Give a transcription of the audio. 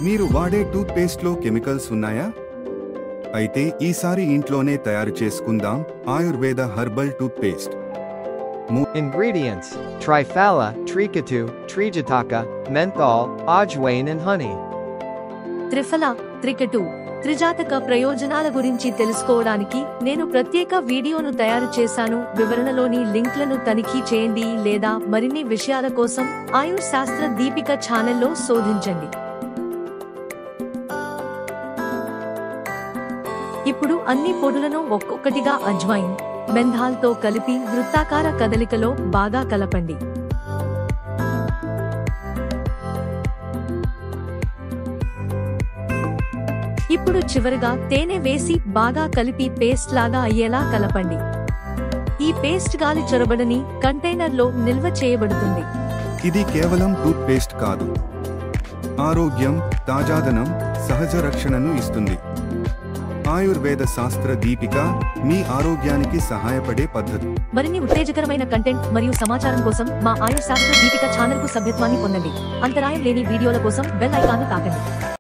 మీరు వాడే tooth paste లో కెమికల్స్ ఉన్నాయా? అయితే ఈసారి ఇంట్లోనే తయారు చేసుకుందాం Ayurveda herbal toothpaste. Ingredients: Triphala, Tricatu, Trijataka, menthol, ajwain and honey. Triphala, Trikatu, Trijataka ప్రయోజనాల గురించి తెలుసుకోవడానికి నేను ప్రత్యేక వీడియోను తయారు చేశాను. వివరణలోని లింక్లను తనిఖీ చేయండి లేదా మరిన్ని విషయాల కోసం ఆయుర్ శాస్త్ర దీపిక ఛానల్లో శోధించండి. ఇప్పుడు అన్ని పొడులను ఒక్కొక్కటిగా అజ్వైన్, మెంథాల్తో కలిపి వృత్తాకార కదలికలో బాగా కలపండి. ఇప్పుడు చివరగా తేనె వేసి బాగా కలిపి పేస్ట్ లాగా అయ్యేలా కలపండి. ఈ పేస్ట్ గాలి చొరబడని కంటైనర్లో నిల్వ చేయబడుతుంది. ఇది కేవలం టూత్ పేస్ట్ కాదు, ఆరోగ్యం, తాజాదనం, సహజ రక్షణను ఇస్తుంది. ఆయుర్వేద శాస్త్ర దీపిక, మీ ఆరోగ్యానికి సహాయపడే పద్ధతి. మరిన్ని ఉత్తేజకరమైన కంటెంట్ మరియు సమాచారం కోసం మా ఆయుర్ శాస్త్ర దీపిక ఛానల్ కు సభ్యత్వాన్ని పొందండి. అంతరాయం లేని వీడియోల కోసం బెల్ ఐకాన్ను తాకండి.